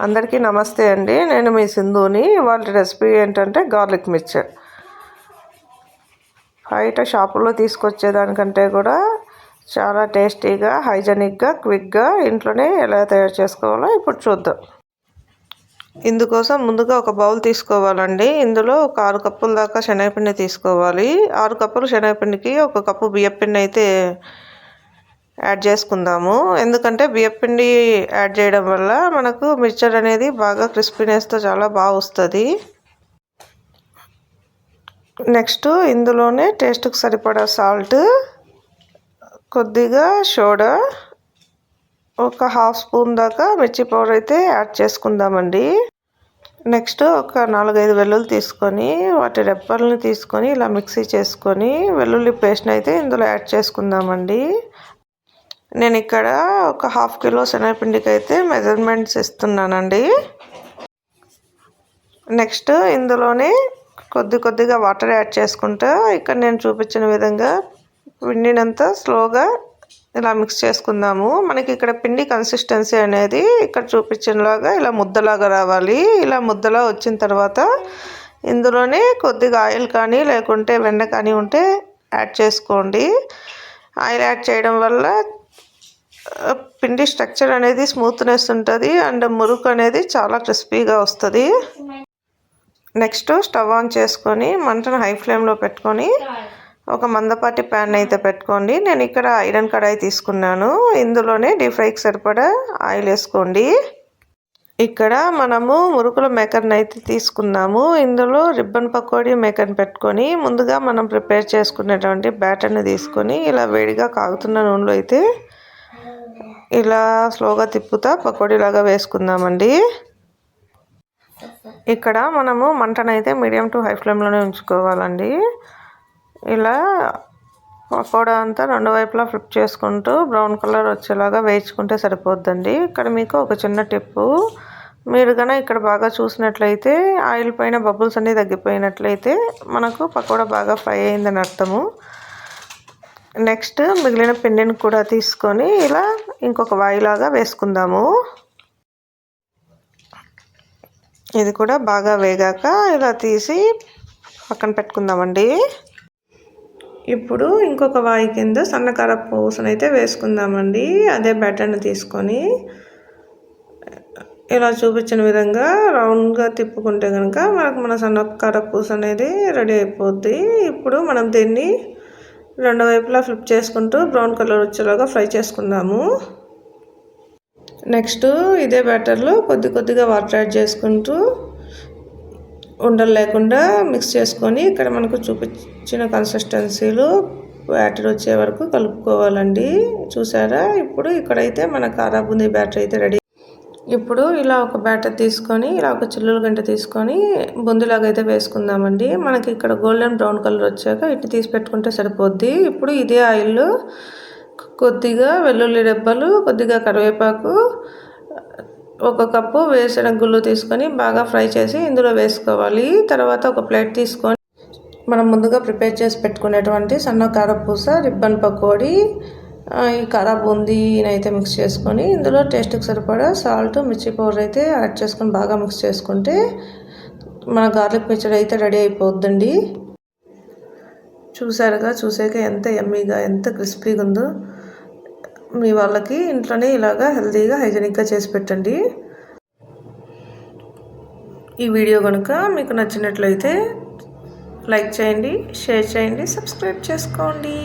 అందరికీ నమస్తే అండి. నేను మీ సింధుని. వాళ్ళ రెసిపీ ఏంటంటే గార్లిక్ మిక్చర్. బయట షాపుల్లో తీసుకొచ్చేదానికంటే కూడా చాలా టేస్టీగా, హైజెనిక్గా, క్విక్గా ఇంట్లోనే ఎలా తయారు చేసుకోవాలో ఇప్పుడు చూద్దాం. ఇందుకోసం ముందుగా ఒక బౌల్ తీసుకోవాలండి. ఇందులో ఒక 6 కప్పుల దాకా శనగపిండి తీసుకోవాలి. 6 కప్పుల శనగపిండికి 1 కప్పు బియ్యపిండి అయితే యాడ్ చేసుకుందాము. ఎందుకంటే బియ్యపిండి యాడ్ చేయడం వల్ల మనకు మిక్చర్ అనేది బాగా క్రిస్పీనెస్తో చాలా బాగా వస్తుంది. నెక్స్ట్ ఇందులోనే టేస్ట్కి సరిపడా సాల్ట్, కొద్దిగా సోడా, ఒక 1/2 స్పూన్ దాకా మిర్చి పౌడర్ అయితే యాడ్ చేసుకుందామండి. నెక్స్ట్ ఒక 4-5 వెల్లుల్లి తీసుకొని వాటి రెప్పల్ని తీసుకొని ఇలా మిక్సీ చేసుకొని వెల్లుల్లి పేస్ట్ని అయితే ఇందులో యాడ్ చేసుకుందామండి. నేను ఇక్కడ ఒక 1/2 కిలో శనగపిండికి అయితే మెజర్మెంట్స్ ఇస్తున్నానండి. నెక్స్ట్ ఇందులోనే కొద్దిగా వాటర్ యాడ్ చేసుకుంటా ఇక్కడ నేను చూపించిన విధంగా పిండినంతా స్లోగా ఇలా మిక్స్ చేసుకుందాము. మనకి ఇక్కడ పిండి కన్సిస్టెన్సీ అనేది ఇక్కడ చూపించినలాగా ఇలా ముద్దలాగా రావాలి. ఇలా ముద్దలా వచ్చిన తర్వాత ఇందులోనే కొద్దిగా ఆయిల్ కానీ లేకుంటే వెన్న కానీ ఉంటే యాడ్ చేసుకోండి. ఆయిల్ యాడ్ చేయడం వల్ల పిండి స్ట్రక్చర్ అనేది స్మూత్నెస్ ఉంటుంది అండ్ మురుకు అనేది చాలా క్రిస్పీగా వస్తుంది. నెక్స్ట్ స్టవ్ ఆన్ చేసుకొని మంటను హై ఫ్లేమ్లో పెట్టుకొని ఒక మందపాటి ప్యాన్ అయితే పెట్టుకోండి. నేను ఇక్కడ ఐరన్ కడాయి తీసుకున్నాను. ఇందులోనే డీప్ ఫ్రైకి సరిపడా ఆయిల్ వేసుకోండి. ఇక్కడ మనము మురుకుల మేకర్ని అయితే తీసుకున్నాము. ఇందులో రిబ్బన్ పకోడీ మేకర్ని పెట్టుకొని ముందుగా మనం ప్రిపేర్ చేసుకునేటువంటి బ్యాటర్ని తీసుకొని ఇలా వేడిగా కాగుతున్న నూనెలో అయితే ఇలా స్లోగా తిప్పుతా పకోడీలాగా వేసుకుందామండి. ఇక్కడ మనము మంటనైతే మీడియం టు హై ఫ్లేమ్లోనే ఉంచుకోవాలండి. ఇలా పకోడా అంతా 2 వైపులా ఫ్లిప్ చేసుకుంటూ బ్రౌన్ కలర్ వచ్చేలాగా వేయించుకుంటే సరిపోద్దండి. ఇక్కడ మీకు ఒక చిన్న టిప్పు, మీరు కనుక ఇక్కడ బాగా చూసినట్లయితే ఆయిల్ పైన బబుల్స్ అన్నీ తగ్గిపోయినట్లయితే మనకు పకోడా బాగా ఫ్రై అయిందని అర్థము. నెక్స్ట్ మిగిలిన పిండిని కూడా తీసుకొని ఇలా ఇంకొక వాయిలాగా వేసుకుందాము. ఇది కూడా బాగా వేగాక ఇలా తీసి పక్కన పెట్టుకుందామండి. ఇప్పుడు ఇంకొక వాయి కింద సన్నకార పూసను అయితే వేసుకుందామండి. అదే బ్యాటర్ని తీసుకొని ఇలా చూపించిన విధంగా రౌండ్గా తిప్పుకుంటే కనుక మన సన్నకార పూస అనేది రెడీ అయిపోద్ది. ఇప్పుడు మనం దీన్ని 2 వైపులా ఫ్లిప్ చేసుకుంటూ బ్రౌన్ కలర్ వచ్చేలాగా ఫ్రై చేసుకుందాము. నెక్స్ట్ ఇదే బ్యాటర్లో కొద్దిగా వాటర్ యాడ్ చేసుకుంటూ ఉండలు లేకుండా మిక్స్ చేసుకొని ఇక్కడ మనకు చూపించిన కన్సిస్టెన్సీలో బ్యాటర్ వచ్చే వరకు కలుపుకోవాలండి. చూసారా, ఇప్పుడు ఇక్కడైతే మన కారా బూందీ బ్యాటర్ అయితే రెడీ. ఇప్పుడు ఇలా ఒక బ్యాటర్ తీసుకొని ఇలా ఒక చిల్లుల గంట తీసుకొని బూందీలాగా అయితే వేసుకుందామండి. మనకి ఇక్కడ గోల్డెన్ బ్రౌన్ కలర్ వచ్చాక ఇటు తీసి పెట్టుకుంటే సరిపోద్ది. ఇప్పుడు ఇదే ఆయిల్లో కొద్దిగా వెల్లుల్లి రెబ్బలు, కొద్దిగా కరివేపాకు, 1 కప్పు వేరుశనగ గుళ్ళు తీసుకొని బాగా ఫ్రై చేసి ఇందులో వేసుకోవాలి. తర్వాత ఒక ప్లేట్ తీసుకొని మనం ముందుగా ప్రిపేర్ చేసి పెట్టుకునేటువంటి సన్న కారపూస, రిబ్బన్ పకోడీ, ఈ కారా బూందీని అయితే మిక్స్ చేసుకొని ఇందులో టేస్ట్కి సరిపడా సాల్ట్, మిర్చి పౌడర్ అయితే యాడ్ చేసుకొని బాగా మిక్స్ చేసుకుంటే మన గార్లిక్ మిక్చర్ అయితే రెడీ అయిపోద్దండి. చూసాక ఎంత యమ్మీగా, ఎంత క్రిస్పీగా ఉందో. మీ వాళ్ళకి ఇంట్లోనే ఇలాగా హెల్తీగా, హైజెనిక్గా చేసి పెట్టండి. ఈ వీడియో కనుక మీకు నచ్చినట్లయితే లైక్ చేయండి, షేర్ చేయండి, సబ్స్క్రైబ్ చేసుకోండి.